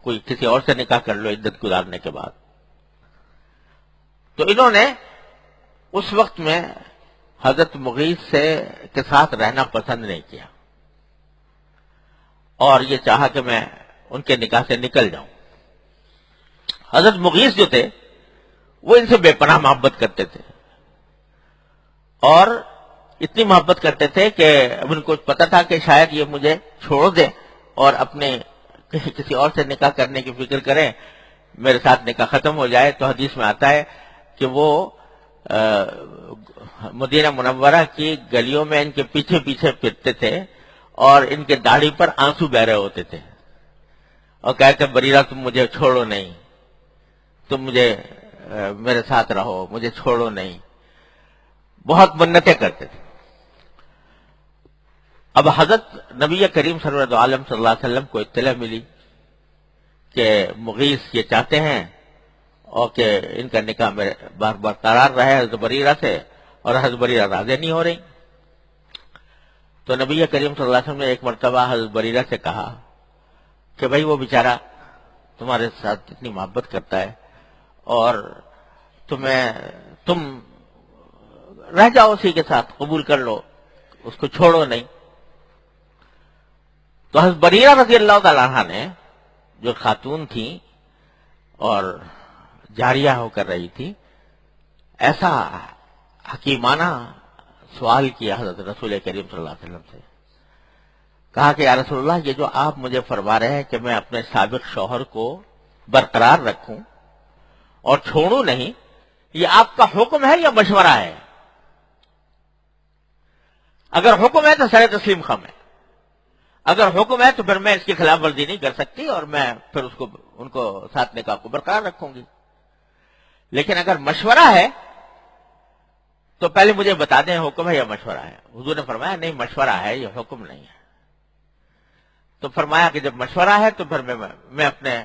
کوئی کسی اور سے نکاح کر لو عدت گزارنے کے بعد۔ تو انہوں نے اس وقت میں حضرت مغیث کے ساتھ رہنا پسند نہیں کیا، اور یہ چاہا کہ میں ان کے نکاح سے نکل جاؤں۔ حضرت مغیث جو تھے وہ ان سے بے پناہ محبت کرتے تھے، اور اتنی محبت کرتے تھے کہ اب ان کو پتا تھا کہ شاید یہ مجھے چھوڑ دیں اور اپنے کسی اور سے نکاح کرنے کی فکر کریں، میرے ساتھ نکاح ختم ہو جائے۔ تو حدیث میں آتا ہے کہ وہ مدینہ منورہ کی گلیوں میں ان کے پیچھے پیچھے پھرتے تھے اور ان کے داڑھی پر آنسو بہ رہے ہوتے تھے، اور کہتے بریرہ تم مجھے چھوڑو نہیں، تم مجھے میرے ساتھ رہو، مجھے چھوڑو نہیں، بہت منتیں کرتے تھے۔ اب حضرت نبی کریم صلی اللہ علیہ وسلم کو اطلاع ملی کہ مغیث یہ چاہتے ہیں اور کہ ان کا نکاح برقرار رہے حضرت بریرہ سے، اور حضرت بریرہ راضی نہیں ہو رہی۔ تو نبی کریم صلی اللہ علیہ وسلم نے ایک مرتبہ حضرت بریرہ سے کہا کہ بھائی وہ بیچارہ تمہارے ساتھ اتنی محبت کرتا ہے اور تم رہ جاؤ اسی کے ساتھ، قبول کر لو، اس کو چھوڑو نہیں۔ تو حضرت بریرہ رضی اللہ تعالیٰ عنہ نے، جو خاتون تھی اور جاریہ ہو کر رہی تھی، ایسا حکیمانہ سوال کیا حضرت رسول کریم صلی اللہ علیہ وسلم سے، کہا کہ یا رسول اللہ، یہ جو آپ مجھے فرما رہے ہیں کہ میں اپنے سابق شوہر کو برقرار رکھوں اور چھوڑوں نہیں، یہ آپ کا حکم ہے یا مشورہ ہے؟ اگر حکم ہے تو سر تسلیم خم ہے، اگر حکم ہے تو پھر میں اس کی خلاف ورزی نہیں کر سکتی اور میں پھر ان کو ساتھ نکاح کو برقرار رکھوں گی. لیکن اگر مشورہ ہے تو پہلے مجھے بتا دیں حکم ہے یا مشورہ ہے. حضور نے فرمایا نہیں مشورہ ہے، یہ حکم نہیں ہے. تو فرمایا کہ جب مشورہ ہے تو پھر میں اپنے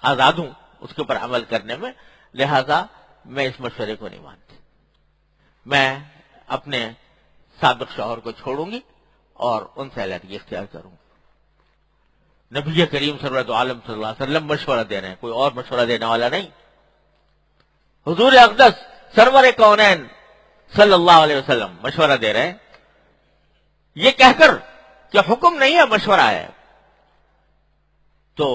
آزاد ہوں اس کے اوپر عمل کرنے میں، لہذا میں اس مشورے کو نہیں مانتی. میں اپنے سابق شوہر کو چھوڑوں گی اور ان سے علیحدگی اختیار کروں گی. نبی کریم سرورت عالم صلی اللہ علیہ وسلم مشورہ دے رہے ہیں، کوئی اور مشورہ دینے والا نہیں. حضور اقدس سرور کونین صلی اللہ علیہ وسلم مشورہ دے رہے ہیں، یہ کہہ کر کہ حکم نہیں ہے مشورہ ہے. تو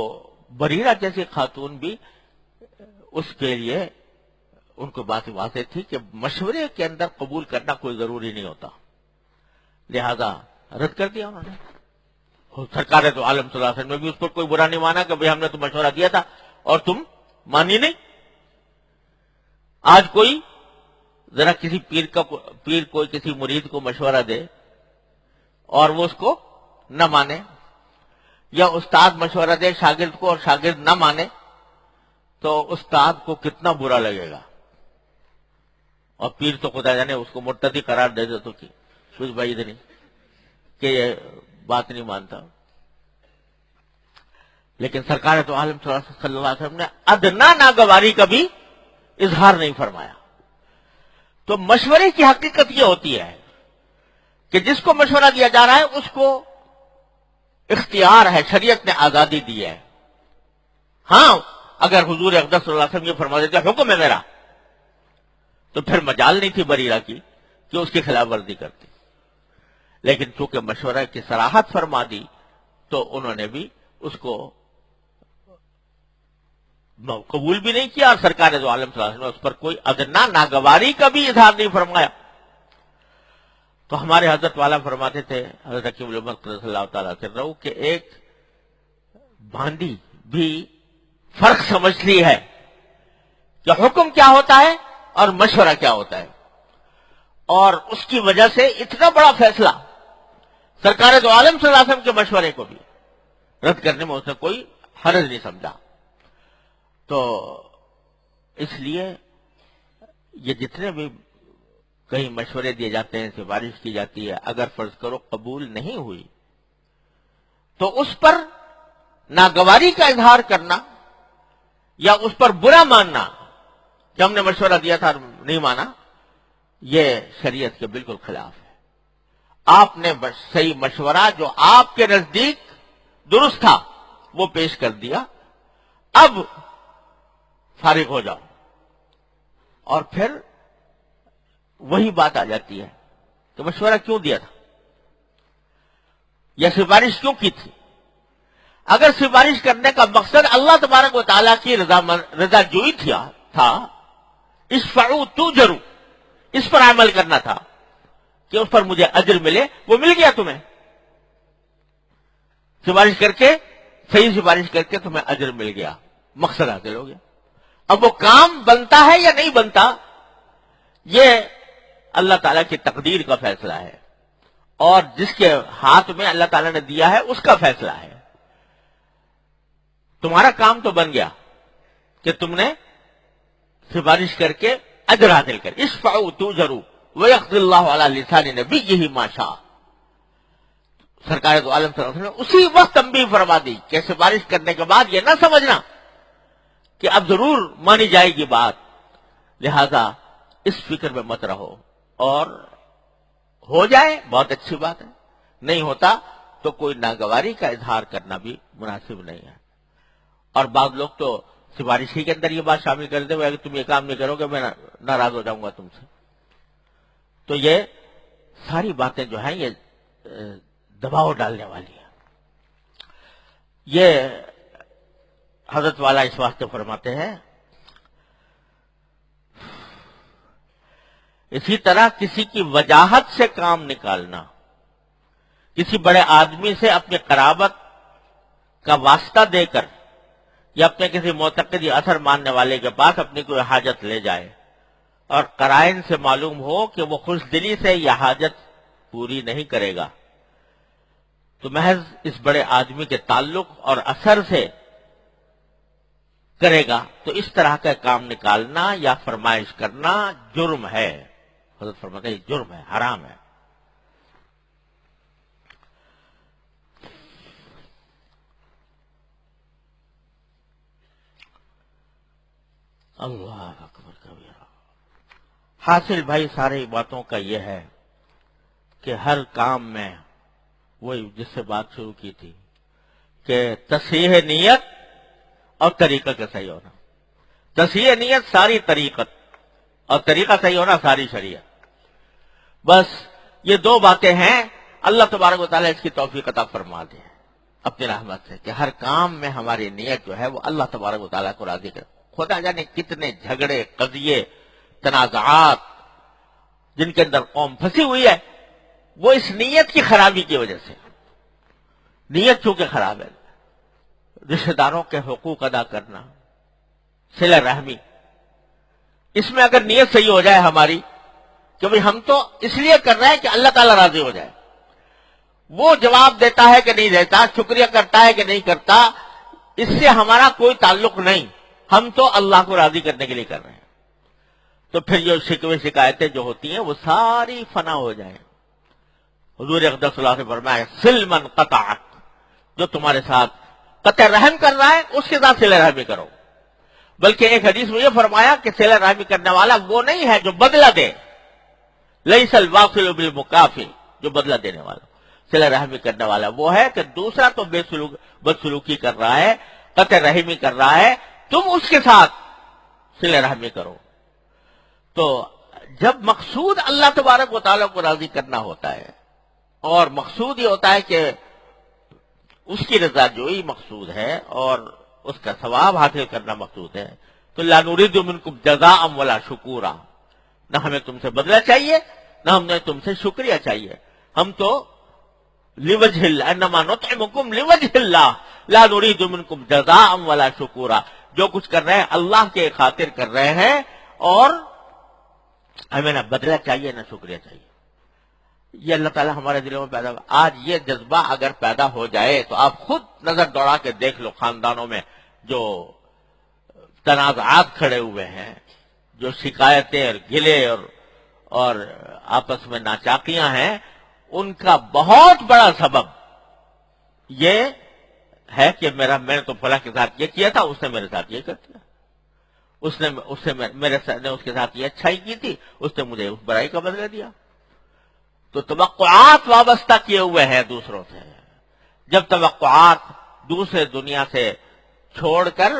بریرہ جیسی خاتون بھی اس کے لیے ان کو بات واضح تھی کہ مشورے کے اندر قبول کرنا کوئی ضروری نہیں ہوتا، لہذا رد کر دیا انہوں نے. سرکار تو عالم صلی اللہ علیہ وسلم نے بھی اس پر کوئی برا نہیں مانا کہ بھئی ہم نے تو مشورہ دیا تھا اور تم مانی نہیں. آج کوئی ذرا کسی پیر کوئی کسی مرید کو مشورہ دے اور وہ اس کو نہ مانے، یا استاد مشورہ دے شاگرد کو اور شاگرد نہ مانے، تو استاد کو کتنا برا لگے گا. اور پیر تو خدا جانے اس کو مرتدی قرار دے دے تو کچھ بعید نہیں کہ یہ بات نہیں مانتا. لیکن سرکار تو عالم صلی اللہ علیہ وسلم نے ادنا ناگواری کا بھی اظہار نہیں فرمایا. تو مشورے کی حقیقت یہ ہوتی ہے کہ جس کو مشورہ دیا جا رہا ہے اس کو اختیار ہے، شریعت نے آزادی دی ہے. ہاں اگر حضور اقدس صلی اللہ علیہ وسلم یہ فرما دیتے حکم ہے میرا، تو پھر مجال نہیں تھی بریرہ کی کہ اس کی خلاف ورزی کرتی. لیکن چونکہ مشورہ کی صراحت فرما دی تو انہوں نے بھی اس کو قبول بھی نہیں کیا، اور سرکار دو عالم صلی اللہ علیہ وسلم نے اس پر کوئی ادنا ناگواری کا بھی اظہار نہیں فرمایا. تو ہمارے حضرت والا فرماتے تھے، حضرت حکیم الامت صلی اللہ تعالیٰ عنہ، کہ ایک بھانڈی بھی فرق سمجھتی ہے کہ حکم کیا ہوتا ہے اور مشورہ کیا ہوتا ہے، اور اس کی وجہ سے اتنا بڑا فیصلہ سرکار دو عالم صلی اللہ علیہ وسلم کے مشورے کو بھی رد کرنے میں اس نے کوئی حرج نہیں سمجھا. تو اس لیے یہ جتنے بھی کہیں مشورے دیے جاتے ہیں، سفارش کی جاتی ہے، اگر فرض کرو قبول نہیں ہوئی تو اس پر ناگواری کا اظہار کرنا یا اس پر برا ماننا کہ ہم نے مشورہ دیا تھا اور نہیں مانا، یہ شریعت کے بالکل خلاف ہے. آپ نے صحیح مشورہ جو آپ کے نزدیک درست تھا وہ پیش کر دیا، اب فارغ ہو جاؤ. اور پھر وہی بات آ جاتی ہے کہ مشورہ کیوں دیا تھا یا سفارش کیوں کی تھی. اگر سفارش کرنے کا مقصد اللہ تبارک و تعالیٰ کی رضا جوئی تھا، اشفعوا تؤجروا، اس پر عمل کرنا تھا کہ اس پر مجھے اجر ملے، وہ مل گیا تمہیں. سفارش کر کے، صحیح سفارش کر کے تمہیں اجر مل گیا، مقصد حاصل ہو گیا. اب وہ کام بنتا ہے یا نہیں بنتا، یہ اللہ تعالیٰ کی تقدیر کا فیصلہ ہے، اور جس کے ہاتھ میں اللہ تعالیٰ نے دیا ہے اس کا فیصلہ ہے. تمہارا کام تو بن گیا کہ تم نے سفارش کر کے اجر حاصل کر. اشفعوا تؤجروا ويقضي الله على لسان نبيه ما شاء. سرکار دو عالم صلی اللہ علیہ وسلم نے اسی وقت تنبیہ فرما دی کہ سفارش کرنے کے بعد یہ نہ سمجھنا کہ اب ضرور مانی جائے گی بات، لہذا اس فکر میں مت رہو، اور ہو جائے بہت اچھی بات ہے، نہیں ہوتا تو کوئی ناگواری کا اظہار کرنا بھی مناسب نہیں ہے. اور بعض لوگ تو سفارش ہی کے اندر یہ بات شامل کر دیں اگر تم یہ کام نہیں کرو گے میں ناراض ہو جاؤں گا تم سے. تو یہ ساری باتیں جو ہیں یہ دباؤ ڈالنے والی ہیں. یہ حضرت والا اس واسطے فرماتے ہیں. اسی طرح کسی کی وجاہت سے کام نکالنا، کسی بڑے آدمی سے اپنی قرابت کا واسطہ دے کر یا اپنے کسی معتقدی اثر ماننے والے کے پاس اپنی کوئی حاجت لے جائے اور قرائن سے معلوم ہو کہ وہ خوش دلی سے یہ حاجت پوری نہیں کرے گا، تو محض اس بڑے آدمی کے تعلق اور اثر سے کرے گا تو اس طرح کا کام نکالنا یا فرمائش کرنا جرم ہے. حضرت فرماتے ہیں جرم ہے، حرام ہے. اللہ اکبر کبیرہ. حاصل بھائی ساری باتوں کا یہ ہے کہ ہر کام میں وہی جس سے بات شروع کی تھی کہ تصحیح نیت اور طریقہ کا صحیح ہونا. تصحیح نیت ساری طریقت اور طریقہ صحیح ہونا ساری شریعت. بس یہ دو باتیں ہیں. اللہ تبارک و تعالیٰ اس کی توفیق عطا فرما دے اپنی رحمت سے کہ ہر کام میں ہماری نیت جو ہے وہ اللہ تبارک و تعالیٰ کو راضی کرے. خدا جانے کتنے جھگڑے، قضیے، تنازعات جن کے اندر قوم پھنسی ہوئی ہے وہ اس نیت کی خرابی کی وجہ سے. نیت چونکہ خراب ہے، رشتہ داروں کے حقوق ادا کرنا، صلہ رحمی، اس میں اگر نیت صحیح ہو جائے ہماری کہ بھئی ہم تو اس لیے کر رہے ہیں کہ اللہ تعالیٰ راضی ہو جائے، وہ جواب دیتا ہے کہ نہیں دیتا، شکریہ کرتا ہے کہ نہیں کرتا، اس سے ہمارا کوئی تعلق نہیں. ہم تو اللہ کو راضی کرنے کے لیے کر رہے ہیں. تو پھر جو شکوے شکایتیں جو ہوتی ہیں وہ ساری فنا ہو جائیں. حضور اقدس صلی اللہ علیہ وسلم نے فرمایا سل من قطعک، جو تمہارے ساتھ قطع رحم کر رہا ہے اس کے ساتھ صلہ رحمی کرو. بلکہ ایک حدیث میں یہ فرمایا کہ صلہ رحمی کرنے والا وہ نہیں ہے جو بدلہ دے، لیس الواصل بالمکافئ، جو بدلہ دینے والا. صلہ رحمی کرنے والا وہ ہے کہ دوسرا تو بدسلوکی کر رہا ہے، قطع رحمی کر رہا ہے، تم اس کے ساتھ صلہ رحمی کرو. تو جب مقصود اللہ تبارک و تعالیٰ کو راضی کرنا ہوتا ہے اور مقصود یہ ہوتا ہے کہ اس کی رضا جوئی مقصود ہے اور اس کا ثواب حاصل کرنا مقصود ہے، تو لا نريد منکم جزاء ولا شکورا، نہ ہمیں تم سے بدلہ چاہیے نہ ہمیں تم سے شکریہ چاہیے. ہم تو لوجہ اللہ، انما نطعمکم لوجہ اللہ لا نريد منکم جزاء ولا شکورا. جو کچھ کر رہے ہیں اللہ کے خاطر کر رہے ہیں اور ہمیں نہ بدلہ چاہیے نہ شکریہ چاہیے. یہ اللہ تعالیٰ ہمارے دلوں میں پیدا ہوا. آج یہ جذبہ اگر پیدا ہو جائے تو آپ خود نظر دوڑا کے دیکھ لو خاندانوں میں جو تنازعات کھڑے ہوئے ہیں، جو شکایتیں اور گلے اور آپس میں ناچاکیاں ہیں، ان کا بہت بڑا سبب یہ ہے کہ میں نے تو فلاں کے ساتھ یہ کیا تھا، اس نے میرے ساتھ یہ کر دیا، اس نے اس کے ساتھ یہ اچھائی کی تھی، اس نے مجھے اس برائی کا بدلہ دیا. تو توقعات وابستہ کیے ہوئے ہیں دوسروں سے. جب توقعات دوسرے دنیا سے چھوڑ کر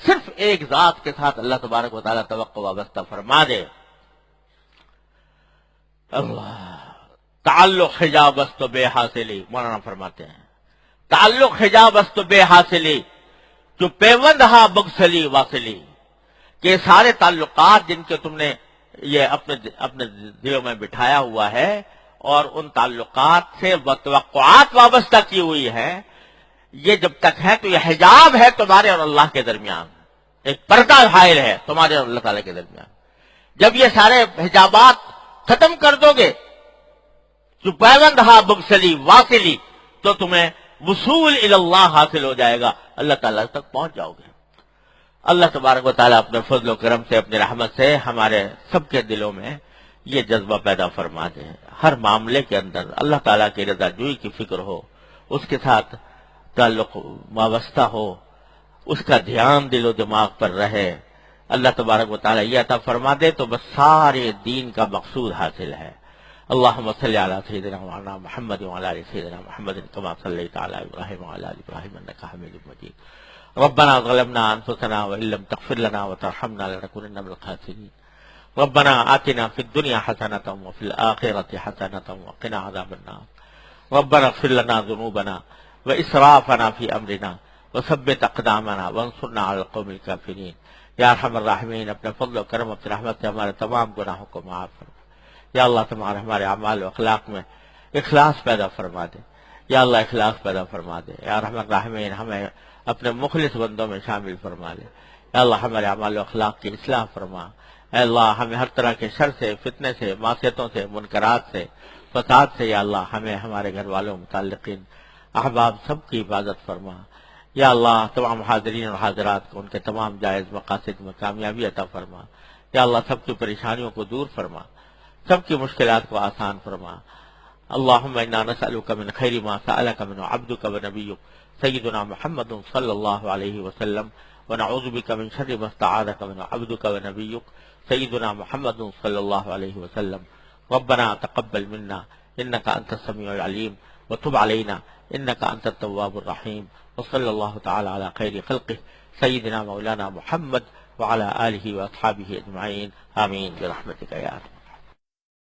صرف ایک ذات کے ساتھ اللہ تبارک و تعالیٰ توقع وابستہ فرما دے. اللہ تعلق حجاب است و بے حاصلی، مولانا فرماتے ہیں تعلق حجاب است و بے حاصلی جو پیوند ہا بگسلی واصلی، کہ سارے تعلقات جن کے تم نے یہ اپنے دلوں میں بٹھایا ہوا ہے اور ان تعلقات سے توقعات وابستہ کی ہوئی ہے، یہ جب تک ہے تو یہ حجاب ہے تمہارے اور اللہ کے درمیان، ایک پردہ حائل ہے تمہارے اور اللہ تعالیٰ کے درمیان. جب یہ سارے حجابات ختم کر دو گے جو پیوند ہا بگسلی واصلی، تو تمہیں وصول الی اللہ حاصل ہو جائے گا، اللہ تعالیٰ تک پہنچ جاؤ گے. اللہ تبارک و تعالیٰ اپنے فضل و کرم سے، اپنی رحمت سے ہمارے سب کے دلوں میں یہ جذبہ پیدا فرما دے. ہر معاملے کے اندر اللہ تعالیٰ کی رضا جوئی کی فکر ہو، اس کے ساتھ تعلق وابستہ ہو، اس کا دھیان دل و دماغ پر رہے. اللہ تبارک و تعالیٰ یہ عطا فرما دے تو بس سارے دین کا مقصود حاصل ہے. اللہم صلی علی سیدنا مولانا محمد وعلی آل سیدنا محمد کما صلیت علی ابراہیم وعلی آل ابراہیم انک حمید مجید. ربنا ظلمنا انفسنا وان لم تغفر لنا وترحمنا لنكونن من الخاسرین. ربنا آتنا فی الدنیا حسنۃ وفی الآخرۃ حسنۃ وقنا عذاب النار. ربنا اغفر لنا ذنوبنا واسرافنا فی امرنا وثبت اقدامنا وانصرنا علی القوم الکافرین. یا ارحم الراحمین، اپنے فضل و کرم اپنی رحمت سے ہمارے تمام گناہوں کو معاف فرما. یا اللہ ہمارے اعمال و اخلاق میں اخلاص پیدا فرما دے. یا اللہ اخلاص پیدا فرما دے. یا ارحم الراحمین، ہمیں اپنے مخلص بندوں میں شامل فرما دے. یا اللہ ہمارے اعمال و اخلاق کی اصلاح فرما. اے اللہ ہمیں ہر طرح کے شر سے، فتنے سے، معصیتوں سے، منکرات سے، فساد سے یا اللہ ہمیں ہمارے گھر والوں متعلقین احباب سب کی حفاظت فرما۔ یا اللہ تمام حاضرین اور حاضرات کو ان کے تمام جائز مقاصد میں کامیابی عطا فرما۔ یا اللہ سب کی پریشانیوں کو دور فرما، سب کی مشکلات کو آسان فرما۔ اللہم انا نسألک من خیر ما سألک من عبدک ونبیک سیدنا محمد صلی اللہ علیہ وسلم، ونعوذ بک من شر ما استعاذک من عبدک ونبیک سیدنا محمد صلی اللہ علیہ وسلم۔ ربنا تقبل منا انک انت السمیع العلیم وتب علینا انک انت التواب الرحیم، وصلی اللہ تعالی علی خیر خلقہ سیدنا مولانا محمد وعلى آلہ واصحابہ اجمعین، آمین برحمتک یا ارحم۔